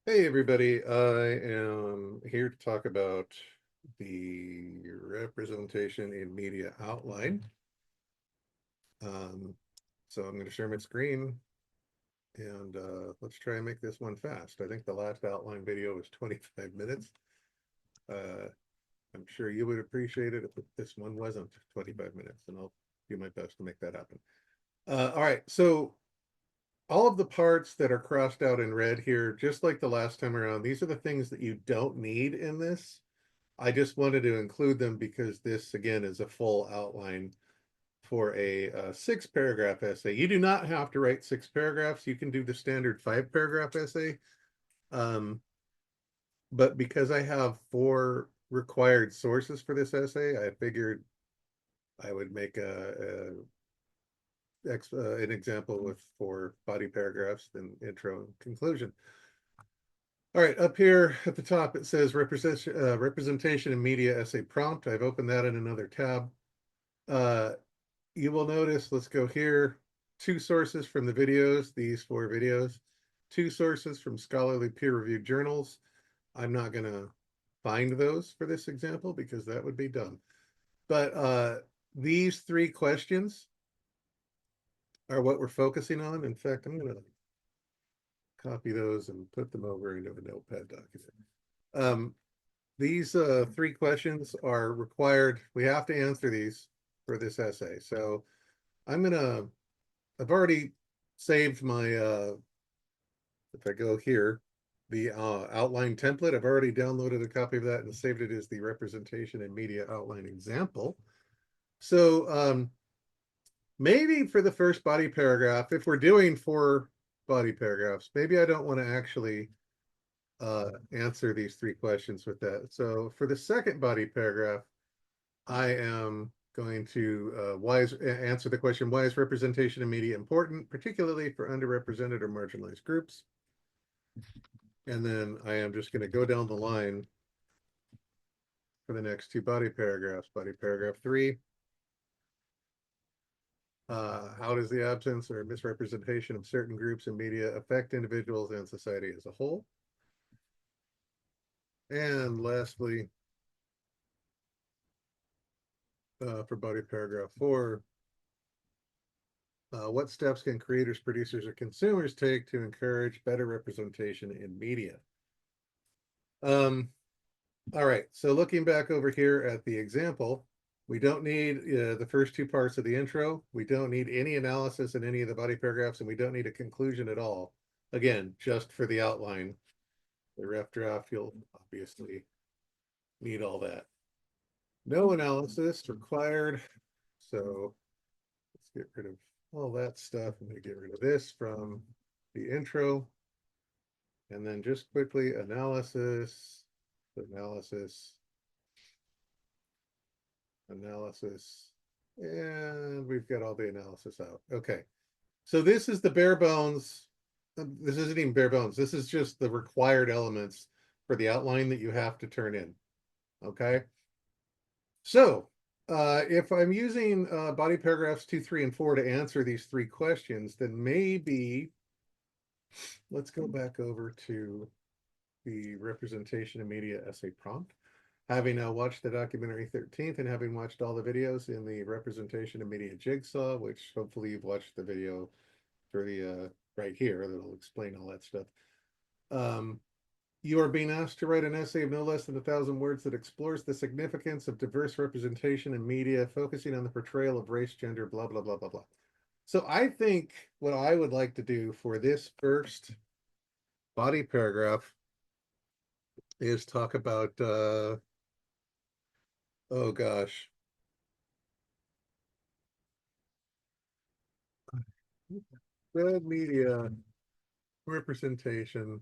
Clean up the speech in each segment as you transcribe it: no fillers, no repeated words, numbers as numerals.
Hey everybody, I am here to talk about the representation in media outline. Um, so I'm going to share my screen and let's try and make this one fast. I think the last outline video was 25 minutes. Uh, I'm sure you would appreciate it if this one wasn't 25 minutes, and I'll do my best to make that happen. All right, so all of the parts that are crossed out in red here, just like the last time around, these are the things that you don't need in this. I just wanted to include them because this, again, is a full outline for a 6 paragraph essay. You do not have to write 6 paragraphs. You can do the standard 5 paragraph essay. Um, but because I have 4 required sources for this essay, I figured I would make an example with 4 body paragraphs, then intro and conclusion. All right, up here at the top, it says representation in media essay prompt. I've opened that in another tab. Uh, you will notice, let's go here, 2 sources from the videos, these 4 videos, 2 sources from scholarly peer-reviewed journals. I'm not going to find those for this example because that would be dumb. But these 3 questions are what we're focusing on. In fact, I'm going to copy those and put them over into a notepad document. Um, these 3 questions are required. We have to answer these for this essay. So I've already saved my, if I go here, the outline template. I've already downloaded a copy of that and saved it as the representation and media outline example. So maybe for the first body paragraph, if we're doing 4 body paragraphs, maybe I don't want to actually answer these 3 questions with that. So for the second body paragraph, I am going to answer the question, why is representation in media important, particularly for underrepresented or marginalized groups? And then I am just going to go down the line for the next 2 body paragraphs. Body paragraph 3, how does the absence or misrepresentation of certain groups in media affect individuals and society as a whole? And lastly, for body paragraph 4, what steps can creators, producers, or consumers take to encourage better representation in media? Um, all right, so looking back over here at the example, we don't need the first 2 parts of the intro. We don't need any analysis in any of the body paragraphs, and we don't need a conclusion at all. Again, just for the outline. The rough draft, you'll obviously need all that. No analysis required. So let's get rid of all that stuff. I'm going to get rid of this from the intro. And then just quickly, analysis, and we've got all the analysis out. Okay, so this is the bare bones. This isn't even bare bones. This is just the required elements for the outline that you have to turn in. Okay, so if I'm using body paragraphs 2, 3, and 4 to answer these 3 questions, then maybe let's go back over to the representation of media essay prompt. Having watched the documentary 13th and having watched all the videos in the representation of media jigsaw, which hopefully you've watched the video for the right here that'll explain all that stuff. You are being asked to write an essay of no less than 1,000 words that explores the significance of diverse representation in media, focusing on the portrayal of race, gender, blah, blah, blah, blah, blah. So I think what I would like to do for this first body paragraph is talk about, oh gosh, red media representation.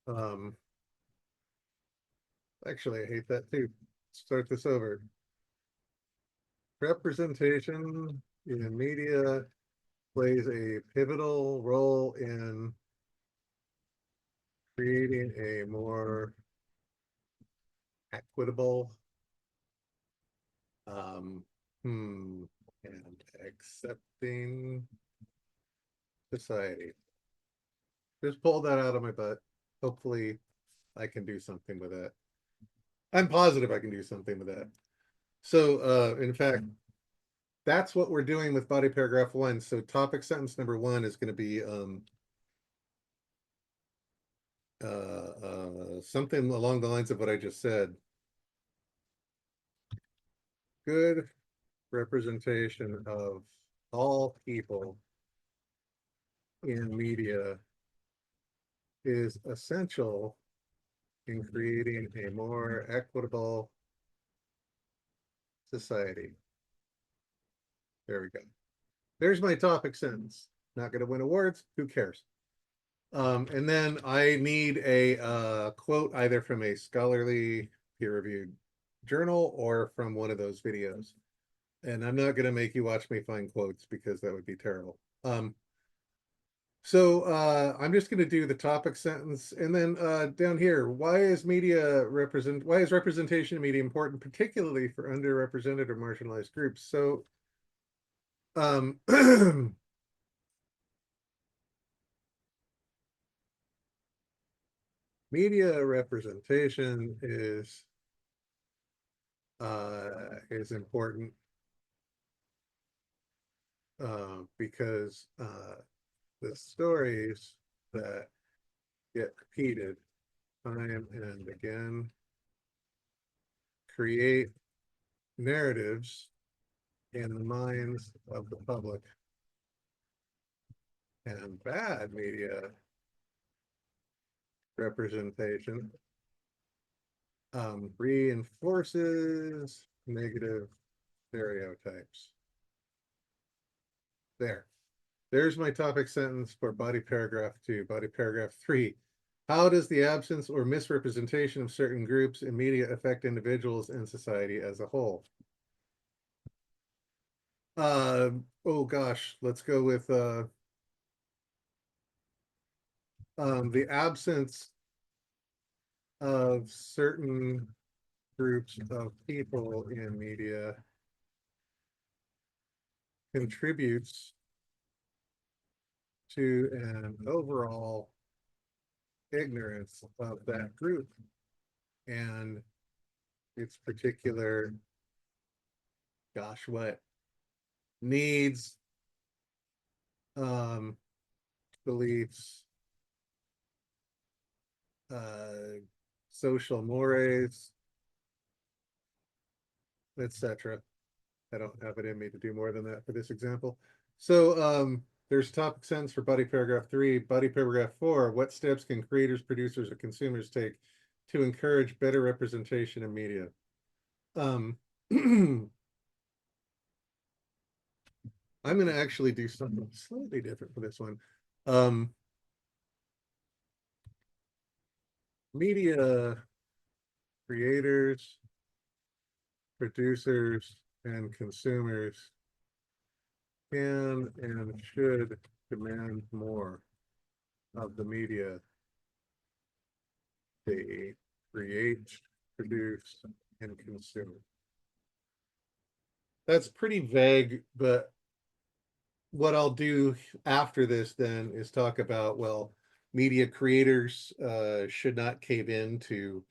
Um, actually, I hate that too. Start this over. Representation in media plays a pivotal role in creating a more equitable um, and accepting society. Just pull that out of my butt. Hopefully I can do something with that. I'm positive I can do something with that. So in fact, that's what we're doing with body paragraph 1. So topic sentence number 1 is going to be something along the lines of what I just said. Good representation of all people in media is essential in creating a more equitable society. There we go. There's my topic sentence. Not going to win awards. Who cares? And then I need a quote either from a scholarly peer-reviewed journal or from one of those videos. And I'm not going to make you watch me find quotes because that would be terrible. So I'm just going to do the topic sentence, and then down here, why is representation in media important, particularly for underrepresented or marginalized groups? So media representation is important because the stories that get repeated time and again create narratives in the minds of the public, and bad media representation reinforces negative stereotypes. There's my topic sentence for body paragraph 2. Body paragraph 3. How does the absence or misrepresentation of certain groups in media affect individuals and society as a whole? Oh gosh, let's go with the absence of certain groups of people in media contributes to an overall ignorance of that group and its particular, gosh, what needs, beliefs, social mores, etc. I don't have it in me to do more than that for this example. So there's topic sentence for body paragraph 3. Body paragraph 4. What steps can creators, producers, or consumers take to encourage better representation in media? I'm going to actually do something slightly different for this one. Media creators, producers, and consumers can and should demand more of the media they create, produce, and consume. That's pretty vague, but what I'll do after this then is talk about, well, media creators should not cave in to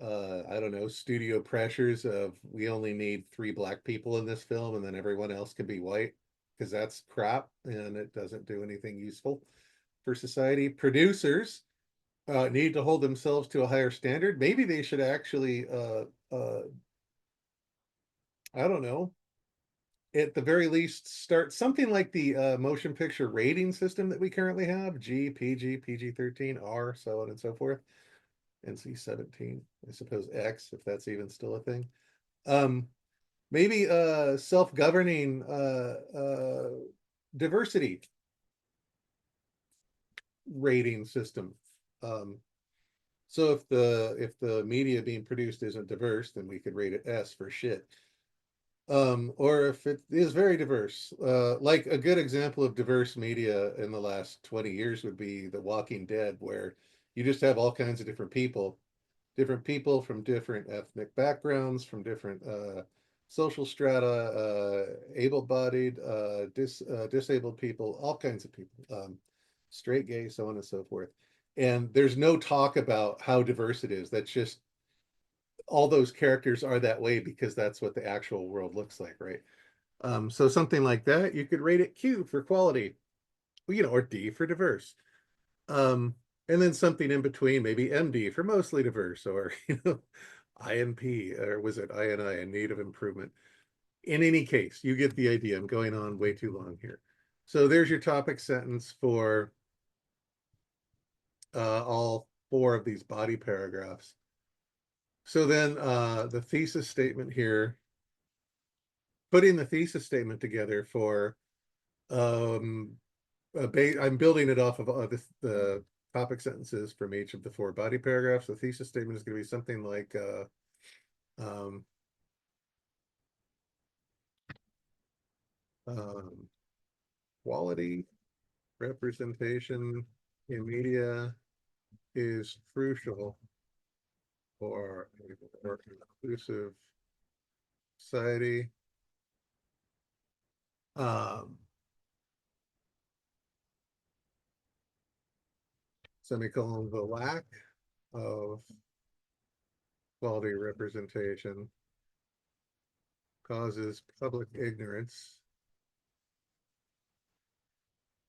I don't know, studio pressures of we only need 3 black people in this film and then everyone else can be white, because that's crap and it doesn't do anything useful for society. Producers need to hold themselves to a higher standard. Maybe they should actually, I don't know, at the very least, start something like the motion picture rating system that we currently have: G, PG, PG-13, R, so on and so forth. NC-17, I suppose X, if that's even still a thing. Maybe self-governing diversity rating system. So if the media being produced isn't diverse, then we could rate it S for shit. Or if it is very diverse, like a good example of diverse media in the last 20 years would be The Walking Dead, where you just have all kinds of different people from different ethnic backgrounds, from different social strata, able-bodied, disabled people, all kinds of people. straight, gay, so on and so forth. And there's no talk about how diverse it is. That's just all those characters are that way because that's what the actual world looks like, right? So something like that, you could rate it Q for quality, or D for diverse. Um, and then something in between, maybe MD for mostly diverse, or INP, or was it INI, in need of improvement. In any case, you get the idea. I'm going on way too long here. So there's your topic sentence for all four of these body paragraphs. So then the thesis statement here, putting the thesis statement together for, I'm building it off of the topic sentences from each of the four body paragraphs. The thesis statement is going to be something like, um, um, quality representation in media is crucial for a more inclusive society. Um, Semicolon, the lack of quality representation causes public ignorance.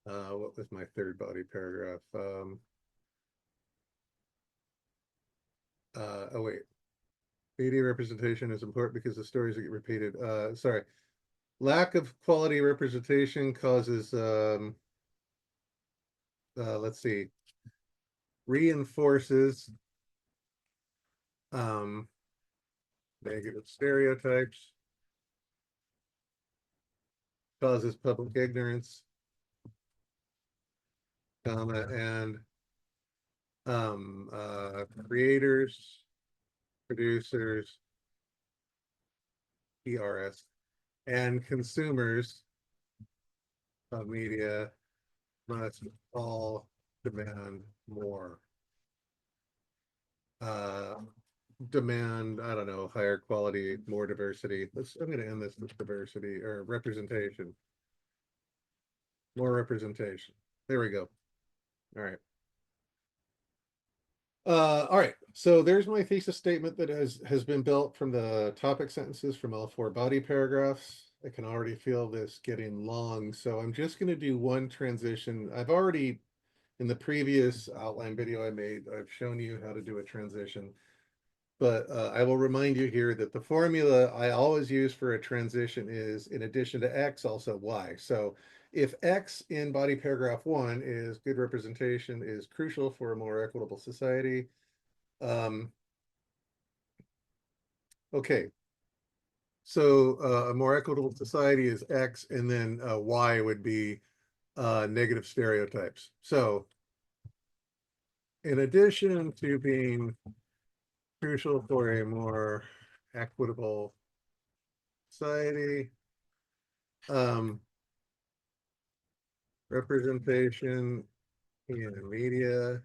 What was my third body paragraph? Oh wait, media representation is important because the stories that get repeated. Sorry, lack of quality representation causes. Let's see, reinforces um, negative stereotypes, causes public ignorance, and creators, producers, PRS, and consumers of media must all demand more. Uh, Demand, I don't know, higher quality, more diversity. I'm going to end this with diversity or representation. More representation. There we go. All right. All right. So there's my thesis statement that has been built from the topic sentences from all four body paragraphs. I can already feel this getting long, so I'm just going to do one transition. I've already, in the previous outline video I made, I've shown you how to do a transition, but I will remind you here that the formula I always use for a transition is, in addition to X, also Y. So if X in body paragraph 1 is good representation is crucial for a more equitable society, okay, so a more equitable society is X, and then Y would be negative stereotypes. So in addition to being crucial for a more equitable society, um, representation in media,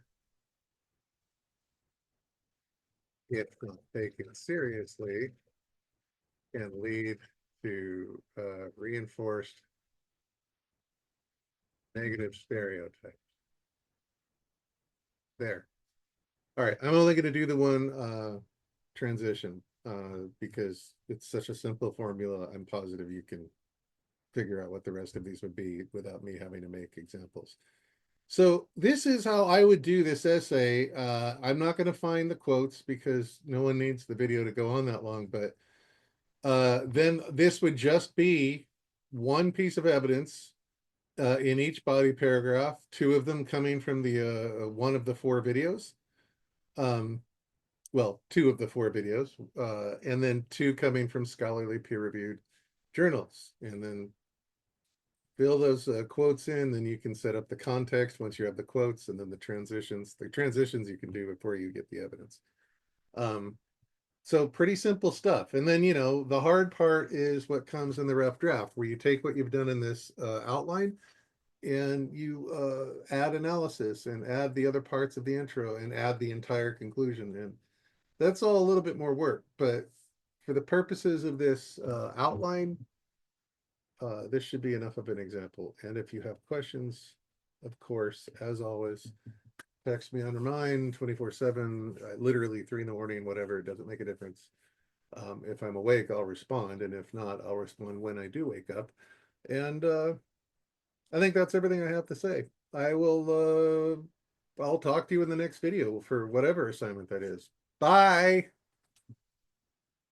if not taken seriously, can lead to reinforced negative stereotypes. There. All right. I'm only going to do the one transition because it's such a simple formula. I'm positive you can figure out what the rest of these would be without me having to make examples. So this is how I would do this essay. I'm not going to find the quotes because no one needs the video to go on that long, but then this would just be one piece of evidence in each body paragraph, two of them coming from the one of the four videos. Um, well, two of the four videos, and then two coming from scholarly peer-reviewed journals. And then fill those quotes in, then you can set up the context once you have the quotes, and then the transitions. The transitions you can do before you get the evidence. So pretty simple stuff. And then, the hard part is what comes in the rough draft, where you take what you've done in this outline and you add analysis and add the other parts of the intro and add the entire conclusion. And that's all a little bit more work, but for the purposes of this outline, this should be enough of an example. And if you have questions, of course, as always, text me on your mind 24/7, literally 3 in the morning, whatever, it doesn't make a difference. If I'm awake, I'll respond, and if not, I'll respond when I do wake up. And I think that's everything I have to say. I'll talk to you in the next video for whatever assignment that is. Bye.